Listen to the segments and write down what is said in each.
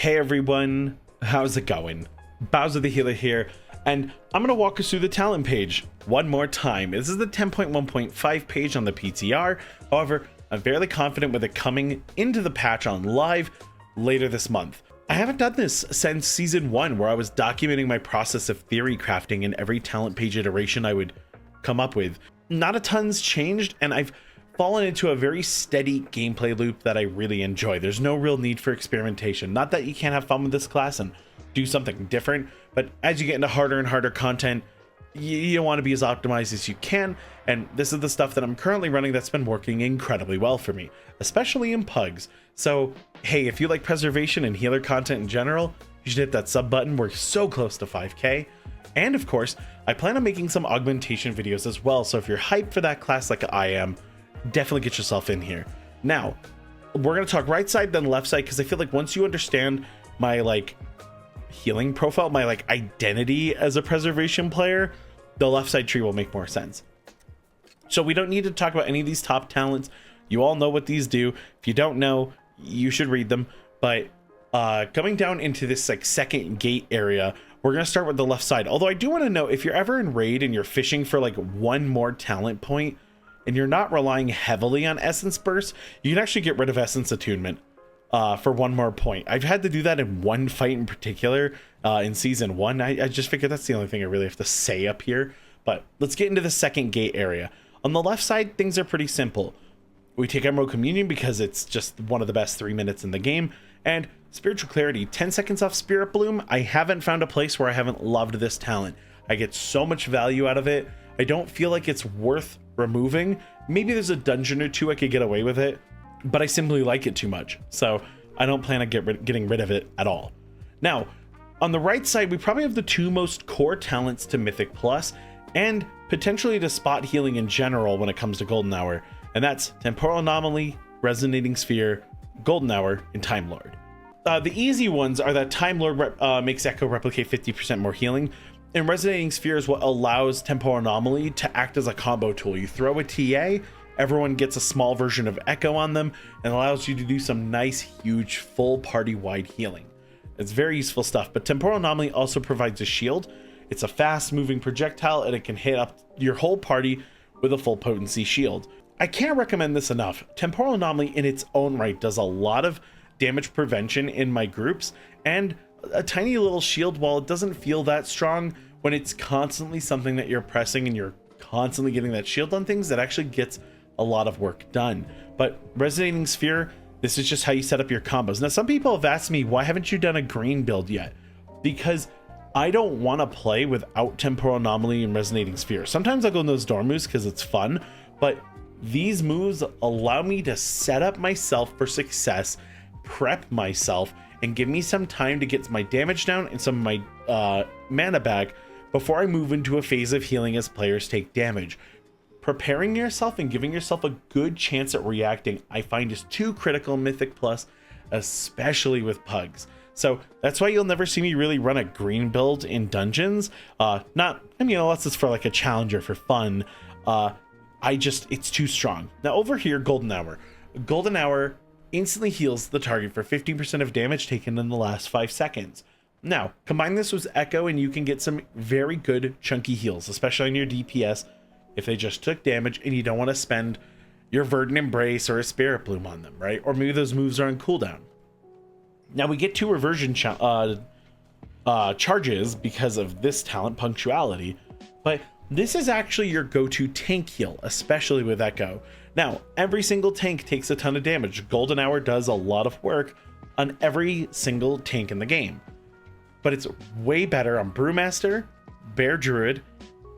Hey everyone, how's it going? Bowser the Healer here, and I'm going to walk us through the talent page one more time. This is the 10.1.5 page on the PTR. However, I'm fairly confident with it coming into the patch on live later this month. I haven't done this since season 1, where I was documenting my process of theory crafting in every talent page iteration I would come up with. Not a ton's changed, and I've fallen into a very steady gameplay loop that I really enjoy. There's no real need for experimentation. Not that you can't have fun with this class and do something different, but as you get into harder and harder content, you want to be as optimized as you can, and this is the stuff that I'm currently running that's been working incredibly well for me, especially in pugs. So hey, if you like preservation and healer content in general, you should hit that sub button. We're so close to 5k. And of course, I plan on making some augmentation videos as well, so if you're hyped for that class like I am, definitely get yourself in here. Now, we're going to talk right side then left side, because I feel like once you understand my healing profile, my identity as a preservation player, the left side tree will make more sense. So we don't need to talk about any of these top talents. You all know what these do. If you don't know, you should read them. But coming down into this second gate area, we're going to start with the left side. Although I do want to know, if you're ever in raid and you're fishing for one more talent point and you're not relying heavily on essence burst, you can actually get rid of essence attunement for one more point. I've had to do that in one fight in particular in season 1. I just figured that's the only thing I really have to say up here. But let's get into the second gate area. On the left side, things are pretty simple. We take Emerald Communion because it's just one of the best 3 minutes in the game, and Spiritual Clarity, 10 seconds off Spirit Bloom. I haven't found a place where I haven't loved this talent. I get so much value out of it. I don't feel like it's worth removing. Maybe there's a dungeon or two I could get away with it, but I simply like it too much, so I don't plan on getting rid of it at all. Now, on the right side, we probably have the two most core talents to Mythic Plus, and potentially to spot healing in general when it comes to Golden Hour, and that's Temporal Anomaly, Resonating Sphere, Golden Hour, and Time Lord. The easy ones are that Time Lord makes Echo replicate 50% more healing, and Resonating Sphere is what allows Temporal Anomaly to act as a combo tool. You throw a TA, everyone gets a small version of Echo on them, and allows you to do some nice, huge, full party-wide healing. It's very useful stuff, but Temporal Anomaly also provides a shield. It's a fast-moving projectile, and it can hit up your whole party with a full potency shield. I can't recommend this enough. Temporal Anomaly in its own right does a lot of damage prevention in my groups, and a tiny little shield, while it doesn't feel that strong, when it's constantly something that you're pressing and you're constantly getting that shield on things, that actually gets a lot of work done. But Resonating Sphere, this is just how you set up your combos. Now, some people have asked me, why haven't you done a green build yet? Because I don't want to play without Temporal Anomaly and Resonating Sphere. Sometimes I'll go in those door moves because it's fun, but these moves allow me to set up myself for success, prep myself, and give me some time to get my damage down and some of my mana back before I move into a phase of healing as players take damage. Preparing yourself and giving yourself a good chance at reacting, I find, is too critical in Mythic Plus, especially with pugs. So that's why you'll never see me really run a green build in dungeons. Unless it's for a challenger for fun. It's too strong. Now over here, Golden Hour. Golden Hour instantly heals the target for 15% of damage taken in the last 5 seconds. Now, combine this with Echo and you can get some very good chunky heals, especially on your DPS if they just took damage and you don't want to spend your Verdant Embrace or a Spirit Bloom on them, right? Or maybe those moves are on cooldown. Now we get 2 reversion charges because of this talent, Punctuality, but this is actually your go-to tank heal, especially with Echo. Now, every single tank takes a ton of damage. Golden Hour does a lot of work on every single tank in the game, but it's way better on Brewmaster, Bear Druid,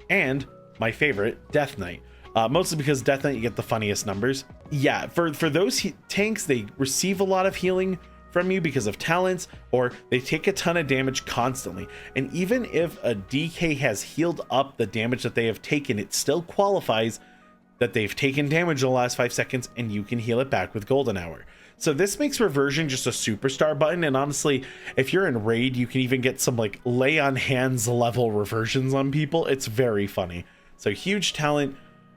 and my favorite, Death Knight. Mostly because Death Knight, you get the funniest numbers. Yeah, for those tanks, they receive a lot of healing from you because of talents, or they take a ton of damage constantly. And even if a DK has healed up the damage that they have taken, it still qualifies that they've taken damage in the last 5 seconds, and you can heal it back with Golden Hour. So this makes reversion just a superstar button, and honestly, if you're in raid, you can even get some lay on hands level reversions on people. It's very funny. So huge talent,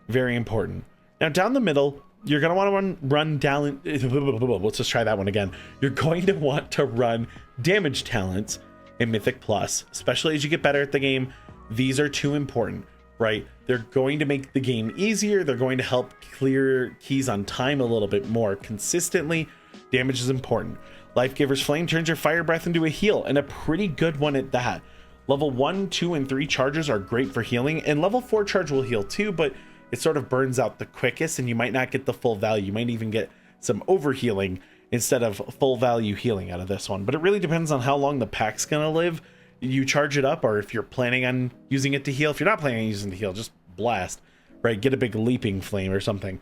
very important. Now down the middle, you're going to want to run talent. Let's just try that one again. You're going to want to run damage talents in Mythic Plus, especially as you get better at the game. These are too important, right? They're going to make the game easier. They're going to help clear keys on time a little bit more consistently. Damage is important. Life Giver's Flame turns your fire breath into a heal, and a pretty good one at that. Level 1, 2, and 3 charges are great for healing, and level 4 charge will heal too, but it sort of burns out the quickest, and you might not get the full value. You might even get some overhealing instead of full value healing out of this one. But it really depends on how long the pack's gonna live. You charge it up, or if you're planning on using it to heal. If you're not planning on using it to heal, just blast, right? Get a big leaping flame or something.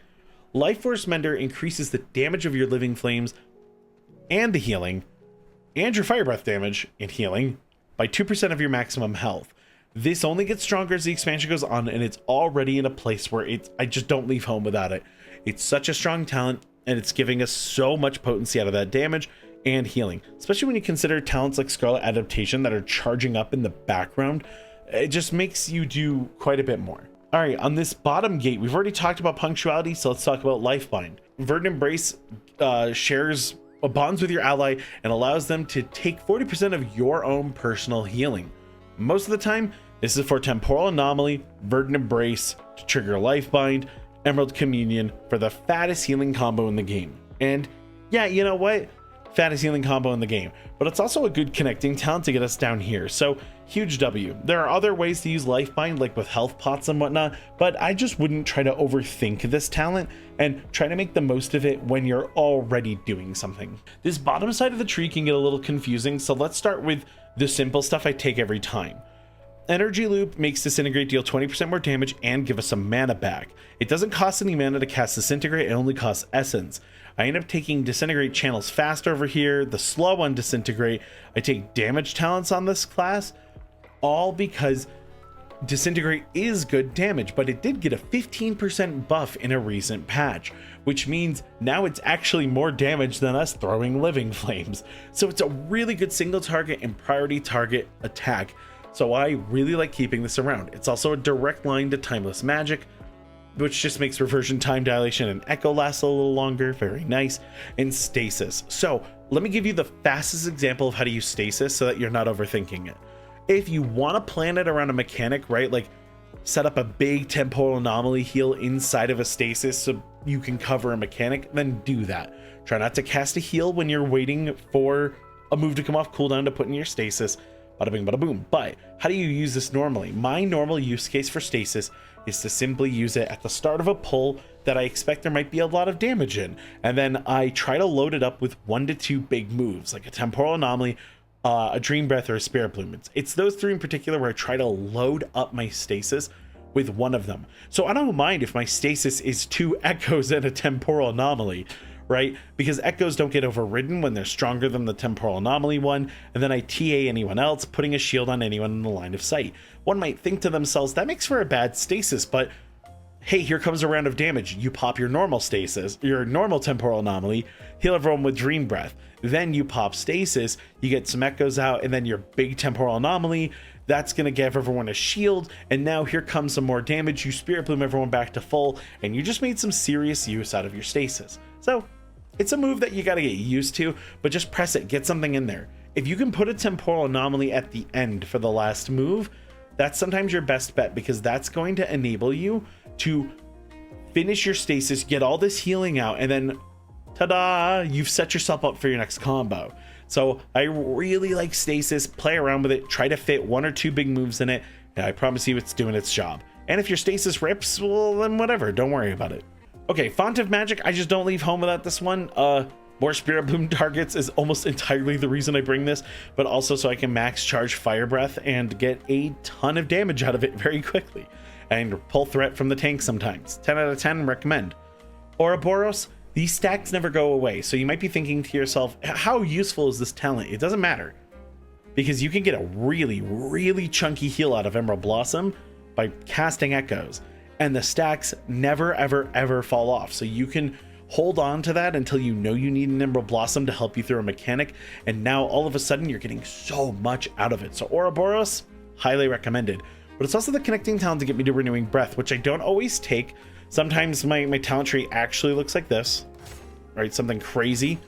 Life Force Mender increases the damage of your living flames and the healing, and your fire breath damage and healing by 2% of your maximum health. This only gets stronger as the expansion goes on, and it's already in a place where I just don't leave home without it. It's such a strong talent, and it's giving us so much potency out of that damage and healing, especially when you consider talents like Scarlet Adaptation that are charging up in the background. It just makes you do quite a bit more. All right, on this bottom gate, we've already talked about punctuality, so let's talk about Lifebind. Verdant Embrace shares bonds with your ally and allows them to take 40% of your own personal healing. Most of the time, this is for Temporal Anomaly, Verdant Embrace to trigger Lifebind, Emerald Communion for the fattest healing combo in the game. And yeah, you know what? Fattest healing combo in the game. But it's also a good connecting talent to get us down here. So huge W. There are other ways to use Lifebind, like with health pots and whatnot, but I just wouldn't try to overthink this talent and try to make the most of it when you're already doing something. This bottom side of the tree can get a little confusing, so let's start with the simple stuff I take every time. Energy Loop makes Disintegrate deal 20% more damage and give us some mana back. It doesn't cost any mana to cast Disintegrate, it only costs Essence. I end up taking Disintegrate channels fast over here, the slow on Disintegrate. I take damage talents on this class, all because Disintegrate is good damage, but it did get a 15% buff in a recent patch, which means now it's actually more damage than us throwing Living Flames. So it's a really good single target and priority target attack. So I really like keeping this around. It's also a direct line to Timeless Magic, which just makes Reversion, Time Dilation, and Echo last a little longer. Very nice. And Stasis. So let me give you the fastest example of how to use Stasis so that you're not overthinking it. If you want to plan it around a mechanic, right, like set up a big Temporal Anomaly heal inside of a Stasis so you can cover a mechanic, then do that. Try not to cast a heal when you're waiting for a move to come off cooldown to put in your Stasis. Bada bing, bada boom. But how do you use this normally? My normal use case for Stasis is to simply use it at the start of a pull that I expect there might be a lot of damage in. And then I try to load it up with 1 to 2 big moves, like a Temporal Anomaly, a Dream Breath, or a Spirit Bloom. It's those 3 in particular where I try to load up my Stasis with one of them. So I don't mind if my Stasis is 2 Echoes and a Temporal Anomaly, right? Because Echoes don't get overridden when they're stronger than the Temporal Anomaly one, and then I TA anyone else, putting a shield on anyone in the line of sight. One might think to themselves, that makes for a bad Stasis, but hey, here comes a round of damage. You pop your normal Stasis, your normal Temporal Anomaly, heal everyone with Dream Breath. Then you pop Stasis, you get some Echoes out, and then your big Temporal Anomaly, that's going to give everyone a shield, and now here comes some more damage. You Spirit Bloom everyone back to full, and you just made some serious use out of your Stasis. So it's a move that you got to get used to, but just press it, get something in there. If you can put a Temporal Anomaly at the end for the last move, that's sometimes your best bet, because that's going to enable you to finish your Stasis, get all this healing out, and then ta-da, you've set yourself up for your next combo. So I really like Stasis. Play around with it, try to fit 1 or 2 big moves in it, and I promise you it's doing its job. And if your Stasis rips, well, then whatever, don't worry about it. Okay, Font of Magic, I just don't leave home without this one. More Spirit Bloom targets is almost entirely the reason I bring this, but also so I can max charge Fire Breath and get a ton of damage out of it very quickly. And pull threat from the tank sometimes. 10 out of 10, recommend. Ouroboros, these stacks never go away, so you might be thinking to yourself, how useful is this talent? It doesn't matter, because you can get a really, really chunky heal out of Emerald Blossom by casting Echoes, and the stacks never, ever, ever fall off. So you can hold on to that until you know you need an Emerald Blossom to help you through a mechanic, and now all of a sudden you're getting so much out of it. So Ouroboros, highly recommended. But it's also the connecting talent to get me to Renewing Breath, which I don't always take, Sometimes my talent tree actually looks like this, right? Something crazy.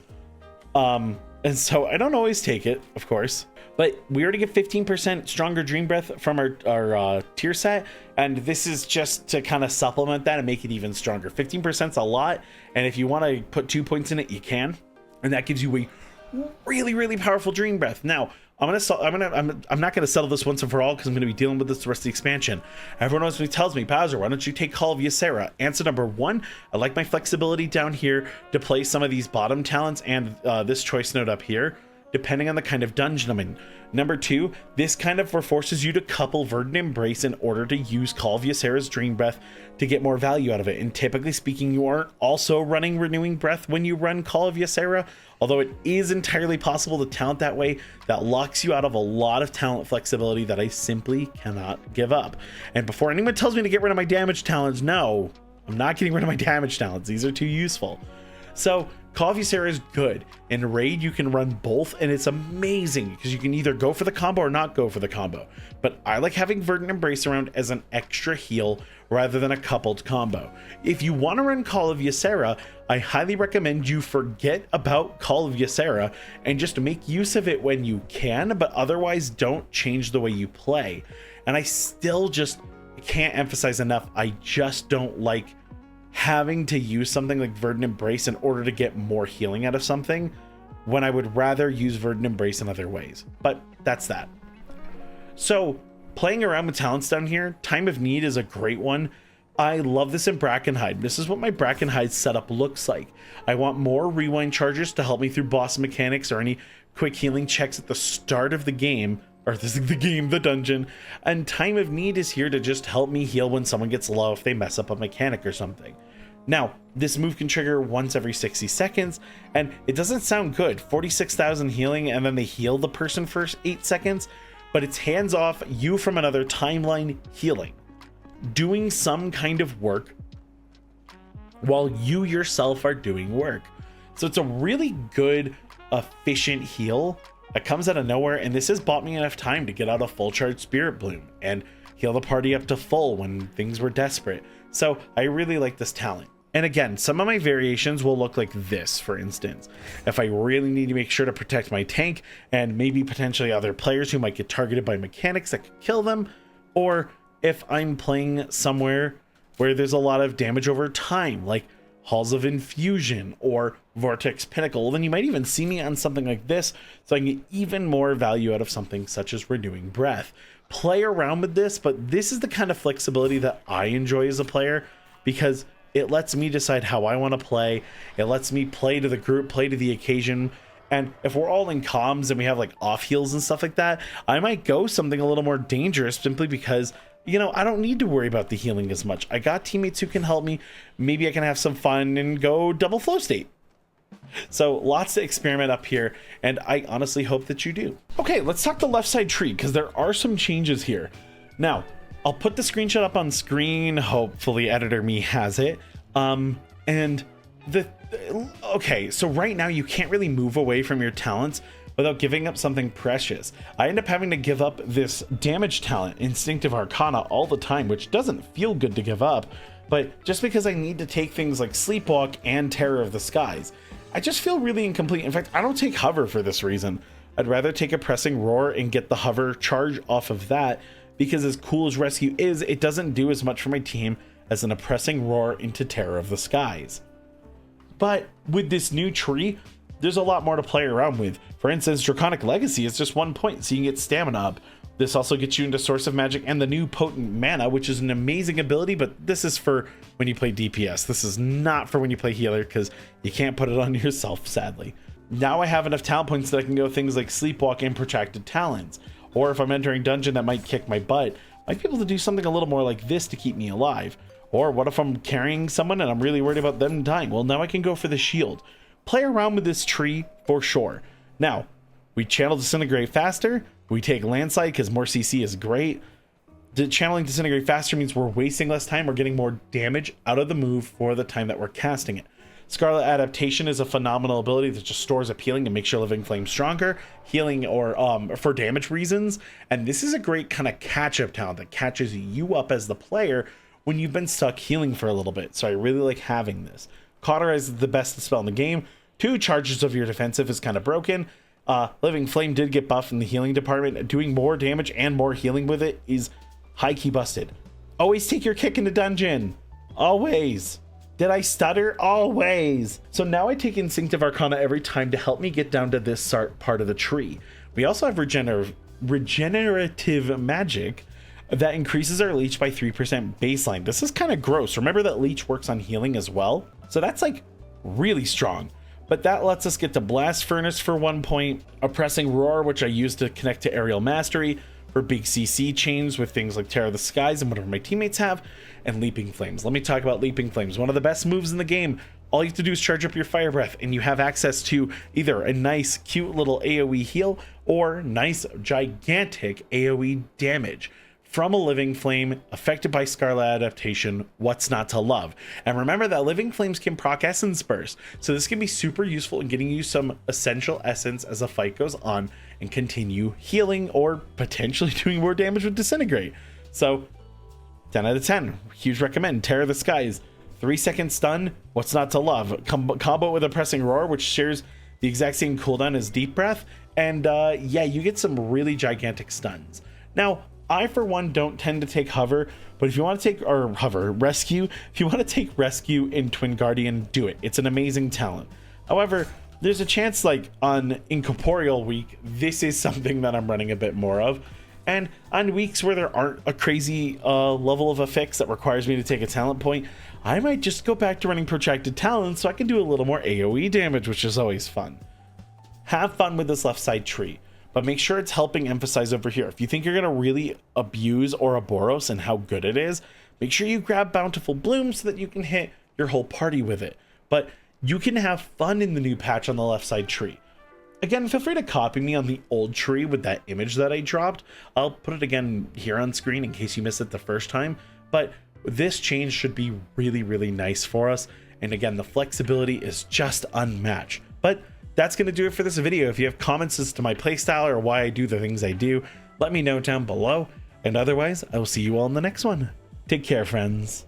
And so I don't always take it, of course, but we already get 15% stronger dream breath from our tier set. And this is just to kind of supplement that and make it even stronger. 15% is a lot. And if you want to put 2 points in it, you can. And that gives you a really, really powerful dream breath. Now, I'm not gonna settle this once and for all because I'm gonna be dealing with this the rest of the expansion. Everyone always tells me, Bowser, why don't you take Call of Ysera? Answer number one, I like my flexibility down here to play some of these bottom talents and this choice note up here, depending on the kind of dungeon I'm in. Number two, this kind of forces you to couple Verdant Embrace in order to use Call of Ysera's Dream Breath to get more value out of it. And typically speaking, you aren't also running Renewing Breath when you run Call of Ysera, although it is entirely possible to talent that way. That locks you out of a lot of talent flexibility that I simply cannot give up. And before anyone tells me to get rid of my damage talents, no, I'm not getting rid of my damage talents. These are too useful. So Call of Ysera is good. In Raid, you can run both, and it's amazing because you can either go for the combo or not go for the combo. But I like having Verdant Embrace around as an extra heal rather than a coupled combo. If you want to run Call of Ysera, I highly recommend you forget about Call of Ysera and just make use of it when you can, but otherwise don't change the way you play. And I still just can't emphasize enough, I just don't like having to use something like Verdant Embrace in order to get more healing out of something when I would rather use Verdant Embrace in other ways. But that's that. So playing around with talents down here, Time of Need is a great one. I love this in Brackenhide. This is what my Brackenhide setup looks like. I want more rewind charges to help me through boss mechanics or any quick healing checks at the start of the game, or this is the dungeon, and Time of Need is here to just help me heal when someone gets low if they mess up a mechanic or something. Now, this move can trigger once every 60 seconds, and it doesn't sound good, 46,000 healing, and then they heal the person for 8 seconds, but it's hands off, you from another timeline healing, doing some kind of work while you yourself are doing work. So it's a really good, efficient heal that comes out of nowhere, and this has bought me enough time to get out a full charge Spirit Bloom and heal the party up to full when things were desperate. So I really like this talent. And again, some of my variations will look like this, for instance. If I really need to make sure to protect my tank and maybe potentially other players who might get targeted by mechanics that could kill them, or if I'm playing somewhere where there's a lot of damage over time, like Halls of Infusion or Vortex Pinnacle, then you might even see me on something like this so I can get even more value out of something such as Renewing Breath. Play around with this, but this is the kind of flexibility that I enjoy as a player because it lets me decide how I want to play. It lets me play to the group, play to the occasion. And if we're all in comms and we have like off heals and stuff like that, I might go something a little more dangerous simply because, you know, I don't need to worry about the healing as much. I got teammates who can help me. Maybe I can have some fun and go double flow state. So lots to experiment up here, and I honestly hope that you do. Okay, let's talk the left side tree because there are some changes here. Now, I'll put the screenshot up on screen. Hopefully editor me has it. Okay, so right now you can't really move away from your talents without giving up something precious. I end up having to give up this damage talent, Instinctive Arcana, all the time, which doesn't feel good to give up, but just because I need to take things like Sleepwalk and Terror of the Skies, I just feel really incomplete. In fact, I don't take Hover for this reason. I'd rather take a Pressing Roar and get the Hover charge off of that, because as cool as Rescue is, it doesn't do as much for my team as an Oppressing Roar into Terror of the Skies. But with this new tree, there's a lot more to play around with. For instance, Draconic Legacy is just 1 point, so you can get stamina up. This also gets you into Source of Magic and the new Potent Mana, which is an amazing ability, but this is for when you play DPS. This is not for when you play healer, because you can't put it on yourself, sadly. Now I have enough talent points that I can go things like Sleepwalk and Protracted Talons. Or if I'm entering dungeon that might kick my butt, I might be able to do something a little more like this to keep me alive. Or what if I'm carrying someone and I'm really worried about them dying? Well, now I can go for the shield. Play around with this tree for sure. Now, we channel Disintegrate faster. We take Landslide because more CC is great. Channeling Disintegrate faster means we're wasting less time. We're getting more damage out of the move for the time that we're casting it. Scarlet Adaptation is a phenomenal ability that just stores appealing and makes your Living Flame stronger, healing or for damage reasons. And this is a great kind of catch-up talent that catches you up as the player when you've been stuck healing for a little bit. So I really like having this. Cauterize is the best spell in the game. 2 charges of your defensive is kind of broken. Living Flame did get buffed in the healing department. Doing more damage and more healing with it is high key busted. Always take your kick into dungeon. Always. Did I stutter? Always. So now I take Instinctive Arcana every time to help me get down to this part of the tree. We also have regenerative magic that increases our leech by 3% baseline. This is kind of gross. Remember that leech works on healing as well. So that's like really strong. But that lets us get to Blast Furnace for 1 point, Oppressing Roar, which I use to connect to Aerial Mastery for big CC chains with things like Terror of the Skies and whatever my teammates have, and Leaping Flames. Let me talk about Leaping Flames, one of the best moves in the game. All you have to do is charge up your Fire Breath, and you have access to either a nice, cute little AoE heal or nice, gigantic AoE damage from a Living Flame affected by Scarlet Adaptation. What's not to love? And remember that Living Flames can proc Essence Burst, so this can be super useful in getting you some essential essence as the fight goes on and continue healing or potentially doing more damage with Disintegrate. So 10 out of 10, huge recommend. Terror of the Skies, 3-second stun, what's not to love? Combo with Oppressing Roar, which shares the exact same cooldown as Deep Breath, and yeah, you get some really gigantic stuns. Now, I, for one, don't tend to take Hover, but if you want to take, or Hover, Rescue, if you want to take Rescue in Twin Guardian, do it. It's an amazing talent. However, there's a chance, like, on Incorporeal week, this is something that I'm running a bit more of. And on weeks where there aren't a crazy level of effects that requires me to take a talent point, I might just go back to running Protracted Talents so I can do a little more AoE damage, which is always fun. Have fun with this left side tree, but make sure it's helping emphasize over here. If you think you're going to really abuse Ouroboros and how good it is, make sure you grab Bountiful Bloom so that you can hit your whole party with it. But you can have fun in the new patch on the left side tree. Again, feel free to copy me on the old tree with that image that I dropped. I'll put it again here on screen in case you missed it the first time. But this change should be really, really nice for us. And again, the flexibility is just unmatched. But that's going to do it for this video. If you have comments as to my playstyle or why I do the things I do, let me know down below. And otherwise, I will see you all in the next one. Take care, friends.